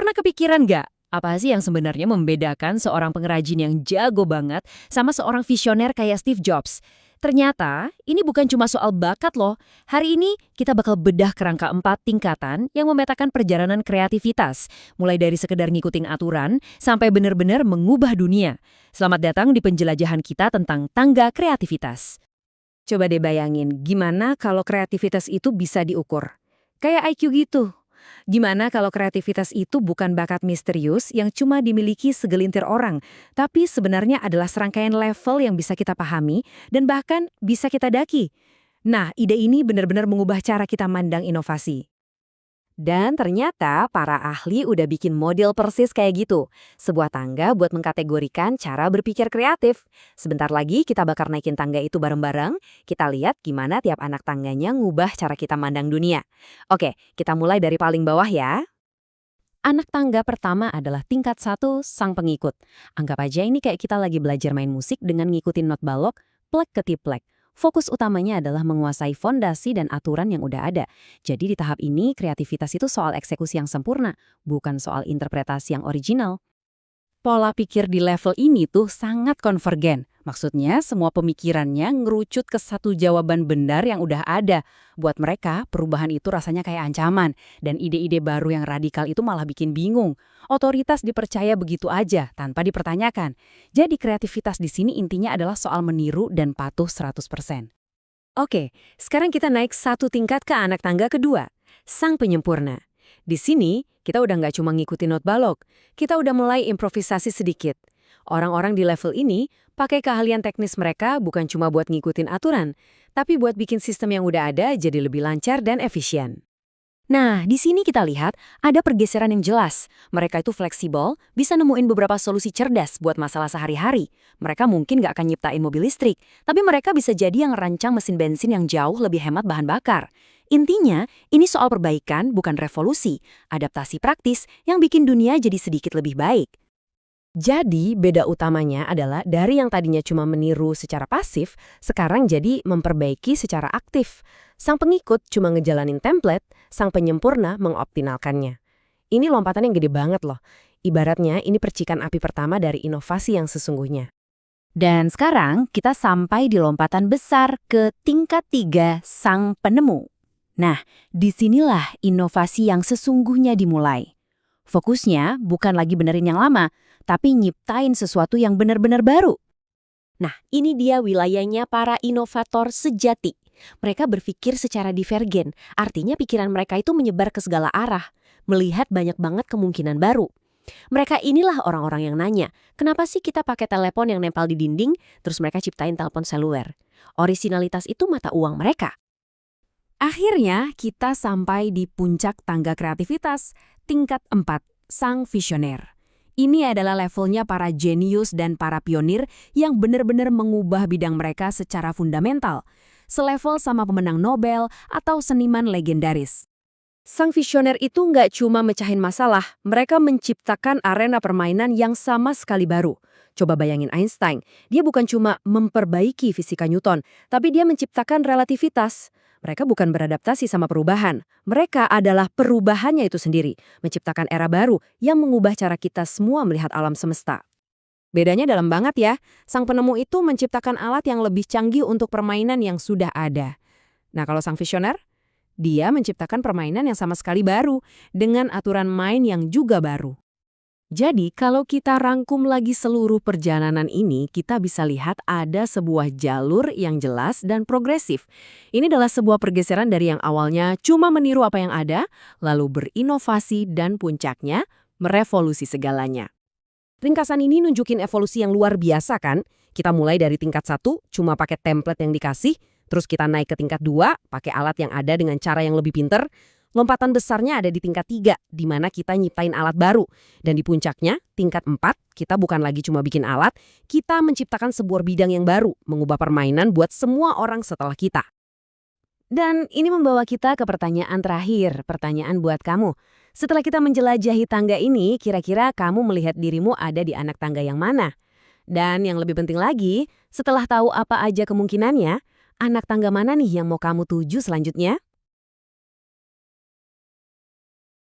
Pernah kepikiran nggak? Apa sih yang sebenarnya membedakan seorang pengrajin yang jago banget sama seorang visioner kayak Steve Jobs? Ternyata, ini bukan cuma soal bakat loh. Hari ini kita bakal bedah kerangka 4 tingkatan yang memetakan perjalanan kreativitas. Mulai dari sekedar ngikutin aturan, sampai benar-benar mengubah dunia. Selamat datang di penjelajahan kita tentang tangga kreativitas. Coba deh bayangin, gimana kalau kreativitas itu bisa diukur? Kayak IQ gitu. Gimana kalau kreativitas itu bukan bakat misterius yang cuma dimiliki segelintir orang, tapi sebenarnya adalah serangkaian level yang bisa kita pahami dan bahkan bisa kita daki. Nah, ide ini benar-benar mengubah cara kita mandang inovasi. Dan ternyata para ahli udah bikin model persis kayak gitu. Sebuah tangga buat mengkategorikan cara berpikir kreatif. Sebentar lagi kita bakal naikin tangga itu bareng-bareng. Kita lihat gimana tiap anak tangganya ngubah cara kita mandang dunia. Oke, kita mulai dari paling bawah ya. Anak tangga pertama adalah tingkat 1, sang pengikut. Anggap aja ini kayak kita lagi belajar main musik dengan ngikutin not balok, plek ketiplek. Fokus utamanya adalah menguasai fondasi dan aturan yang udah ada. Jadi di tahap ini, kreativitas itu soal eksekusi yang sempurna, bukan soal interpretasi yang original. Pola pikir di level ini tuh sangat konvergen. Maksudnya, semua pemikirannya ngerucut ke satu jawaban benar yang udah ada. Buat mereka, perubahan itu rasanya kayak ancaman. Dan ide-ide baru yang radikal itu malah bikin bingung. Otoritas dipercaya begitu aja, tanpa dipertanyakan. Jadi kreativitas di sini intinya adalah soal meniru dan patuh 100%. Oke, sekarang kita naik satu tingkat ke anak tangga kedua, sang penyempurna. Di sini, kita udah nggak cuma ngikutin not balok, kita udah mulai improvisasi sedikit. Orang-orang di level ini pakai keahlian teknis mereka bukan cuma buat ngikutin aturan, tapi buat bikin sistem yang udah ada jadi lebih lancar dan efisien. Nah, di sini kita lihat ada pergeseran yang jelas. Mereka itu fleksibel, bisa nemuin beberapa solusi cerdas buat masalah sehari-hari. Mereka mungkin nggak akan nyiptain mobil listrik, tapi mereka bisa jadi yang ngerancang mesin bensin yang jauh lebih hemat bahan bakar. Intinya, ini soal perbaikan, bukan revolusi, adaptasi praktis yang bikin dunia jadi sedikit lebih baik. Jadi, beda utamanya adalah dari yang tadinya cuma meniru secara pasif, sekarang jadi memperbaiki secara aktif. Sang pengikut cuma ngejalanin template, sang penyempurna mengoptimalkannya. Ini lompatan yang gede banget loh. Ibaratnya ini percikan api pertama dari inovasi yang sesungguhnya. Dan sekarang kita sampai di lompatan besar ke tingkat 3, sang penemu. Nah, disinilah inovasi yang sesungguhnya dimulai. Fokusnya bukan lagi benerin yang lama, tapi nyiptain sesuatu yang benar-benar baru. Nah, ini dia wilayahnya para inovator sejati. Mereka berpikir secara divergen, artinya pikiran mereka itu menyebar ke segala arah, melihat banyak banget kemungkinan baru. Mereka inilah orang-orang yang nanya, kenapa sih kita pakai telepon yang nempel di dinding, terus mereka ciptain telepon seluler? Orisinalitas itu mata uang mereka. Akhirnya, kita sampai di puncak tangga kreativitas, tingkat 4, sang visioner. Ini adalah levelnya para jenius dan para pionir yang benar-benar mengubah bidang mereka secara fundamental, selevel sama pemenang Nobel atau seniman legendaris. Sang visioner itu nggak cuma mecahin masalah, mereka menciptakan arena permainan yang sama sekali baru. Coba bayangin Einstein, dia bukan cuma memperbaiki fisika Newton, tapi dia menciptakan relativitas. Mereka bukan beradaptasi sama perubahan. Mereka adalah perubahannya itu sendiri, menciptakan era baru yang mengubah cara kita semua melihat alam semesta. Bedanya dalam banget ya, sang penemu itu menciptakan alat yang lebih canggih untuk permainan yang sudah ada. Nah, kalau sang visioner, dia menciptakan permainan yang sama sekali baru, dengan aturan main yang juga baru. Jadi, kalau kita rangkum lagi seluruh perjalanan ini, kita bisa lihat ada sebuah jalur yang jelas dan progresif. Ini adalah sebuah pergeseran dari yang awalnya cuma meniru apa yang ada, lalu berinovasi dan puncaknya merevolusi segalanya. Ringkasan ini nunjukin evolusi yang luar biasa kan? Kita mulai dari tingkat 1, cuma pakai template yang dikasih, terus kita naik ke tingkat 2, pakai alat yang ada dengan cara yang lebih pinter. Lompatan besarnya ada di tingkat 3, di mana kita nyiptain alat baru. Dan di puncaknya, tingkat 4, kita bukan lagi cuma bikin alat, kita menciptakan sebuah bidang yang baru, mengubah permainan buat semua orang setelah kita. Dan ini membawa kita ke pertanyaan terakhir, pertanyaan buat kamu. Setelah kita menjelajahi tangga ini, kira-kira kamu melihat dirimu ada di anak tangga yang mana? Dan yang lebih penting lagi, setelah tahu apa aja kemungkinannya, anak tangga mana nih yang mau kamu tuju selanjutnya?